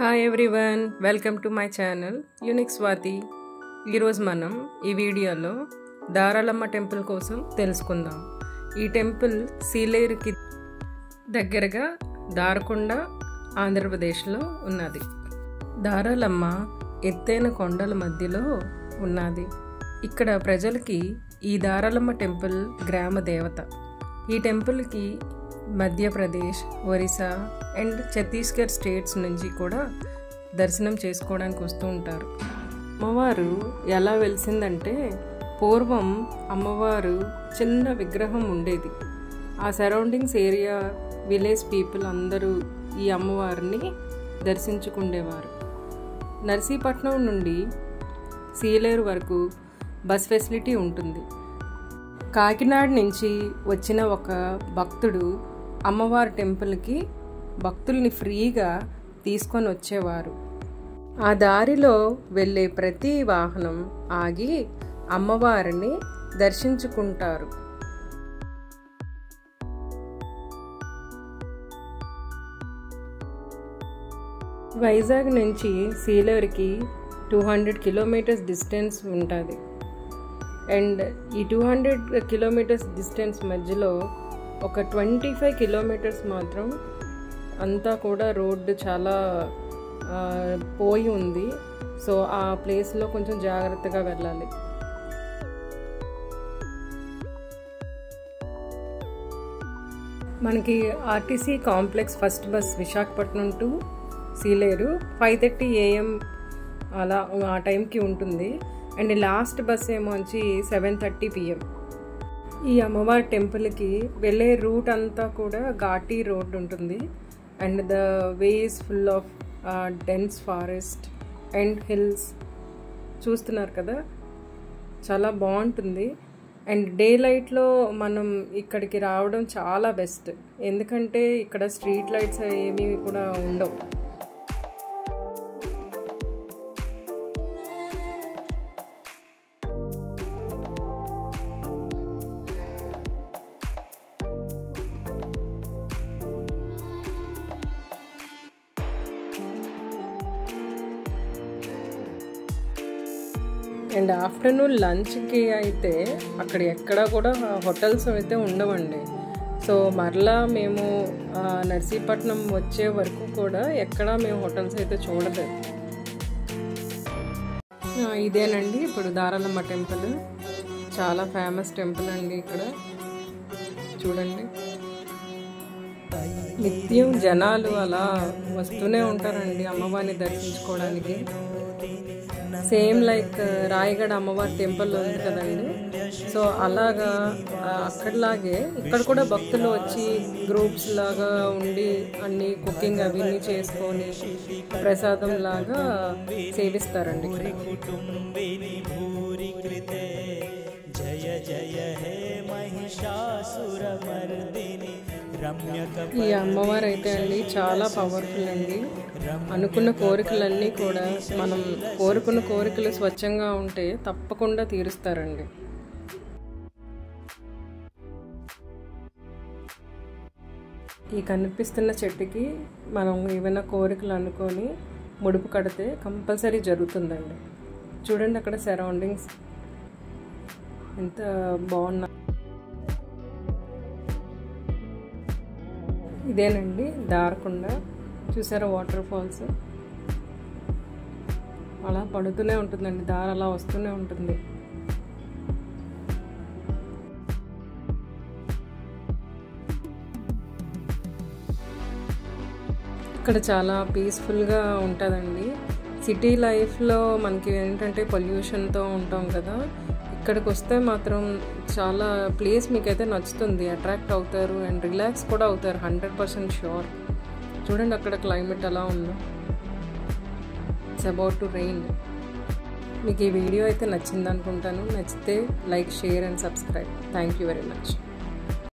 Hi everyone, welcome to my channel unique Swathi. ఈరోజు మనం ఈ వీడియోలో దారాలమ్మ టెంపుల్ కోసం తెలుసుకుందాం. ఈ టెంపుల్ సీలేరుకి దగ్గరగా దారకొండ, ఆంధ్రప్రదేశ్లో ఉన్నది. దారాలమ్మ ఎత్తైన కొండల మధ్యలో ఉన్నది. ఇక్కడ ప్రజలకి ఈ దారాలమ్మ టెంపుల్ గ్రామ దేవత. ఈ టెంపుల్కి మధ్యప్రదేశ్, ఒరిస్సా అండ్ ఛత్తీస్గఢ్ స్టేట్స్ నుంచి కూడా దర్శనం చేసుకోవడానికి వస్తూ ఉంటారు. అమ్మవారు ఎలా వెలిసిందంటే, పూర్వం అమ్మవారు చిన్న విగ్రహం ఉండేది. ఆ సరౌండింగ్స్ ఏరియా విలేజ్ పీపుల్ అందరూ ఈ అమ్మవారిని దర్శించుకుండేవారు. నర్సీపట్నం నుండి సీలేరు వరకు బస్ ఫెసిలిటీ ఉంటుంది. కాకినాడ నుంచి వచ్చిన ఒక భక్తుడు అమ్మవారి టెంపుల్కి భక్తుల్ని ఫ్రీగా తీసుకొని వచ్చేవారు. ఆ దారిలో వెళ్ళే ప్రతి వాహనం ఆగి అమ్మవారిని దర్శించుకుంటారు. వైజాగ్ నుంచి సీలేరుకి 200 కిలోమీటర్స్ డిస్టెన్స్ ఉంటుంది. అండ్ ఈ 200 కిలోమీటర్స్ డిస్టెన్స్ మధ్యలో ఒక 25 కిలోమీటర్స్ మాత్రం అంతా కూడా రోడ్డు చాలా పోయి ఉంది. సో ఆ ప్లేస్లో కొంచెం జాగ్రత్తగా వెళ్ళాలి. మనకి RTC complex first bus Visakhapatnam to Sileru 5:30 AM అలా ఆ టైంకి ఉంటుంది. అండ్ లాస్ట్ బస్ ఏమో వచ్చి 7:30 PM. ఈ అమ్మవారి టెంపుల్కి వెళ్ళే రూట్ అంతా కూడా ఘాటీ రోడ్ ఉంటుంది. And the way is full of dense forest and hills. చూస్తున్నారు కదా, చాలా బాగుంటుంది. అండ్ డే లైట్లో మనం ఇక్కడికి రావడం చాలా బెస్ట్, ఎందుకంటే ఇక్కడ స్ట్రీట్ లైట్స్ ఏమీ కూడా ఉండవు. అండ్ ఆఫ్టర్నూన్ లంచ్కి అయితే అక్కడ ఎక్కడ కూడా హోటల్స్ అయితే ఉండవండి. సో మరలా మేము నర్సీపట్నం వచ్చే వరకు కూడా ఎక్కడా మేము హోటల్స్ అయితే చూడలేదు. ఇదేనండి ఇప్పుడు దారాలమ్మ టెంపుల్. చాలా ఫేమస్ టెంపుల్ అండి. ఇక్కడ చూడండి, నిత్యం జనాలు అలా వస్తూనే ఉంటారండి అమ్మవారిని దర్శించుకోవడానికి. సేమ్ లైక్ రాయగడ అమ్మవారి టెంపుల్ ఉంది కదండి, సో అలాగా అక్కడలాగే ఇక్కడ కూడా భక్తులు వచ్చి గ్రూప్స్ లాగా ఉండి అన్ని కుకింగ్ అవన్నీ చేసుకొని ప్రసాదం లాగా సేవిస్తారండి. ఈ అమ్మవారు అయితే అండి చాలా పవర్ఫుల్ అండి. అనుకున్న కోరికలన్నీ కూడా, మనం కోరుకున్న కోరికలు స్వచ్ఛంగా ఉంటే తప్పకుండా తీరుస్తారండి. ఈ కనిపిస్తున్న చెట్టుకి మనం ఏమైనా కోరికలు అనుకొని ముడుపు కడితే కంపల్సరీ జరుగుతుందండి. చూడండి అక్కడ సరౌండింగ్స్ ఎంత బాగున్నా. ఇదేనండి దారకొండ. చూసారా వాటర్ ఫాల్స్ అలా పడుతూనే ఉంటుందండి, దారి అలా వస్తూనే ఉంటుంది. ఇక్కడ చాలా పీస్ఫుల్గా ఉంటుందండి. సిటీ లైఫ్లో మనకి ఏంటంటే పొల్యూషన్తో ఉంటాం కదా, ఇక్కడికి వస్తే మాత్రం చాలా ప్లేస్ మీకైతే నచ్చుతుంది, అట్రాక్ట్ అవుతారు అండ్ రిలాక్స్ కూడా అవుతారు, 100% ష్యూర్. చూడండి అక్కడ క్లైమేట్ ఎలా ఉందో. It's about to rain. మీకు ఈ వీడియో అయితే నచ్చింది అనుకుంటాను. నచ్చితే like, share and subscribe. Thank you very much.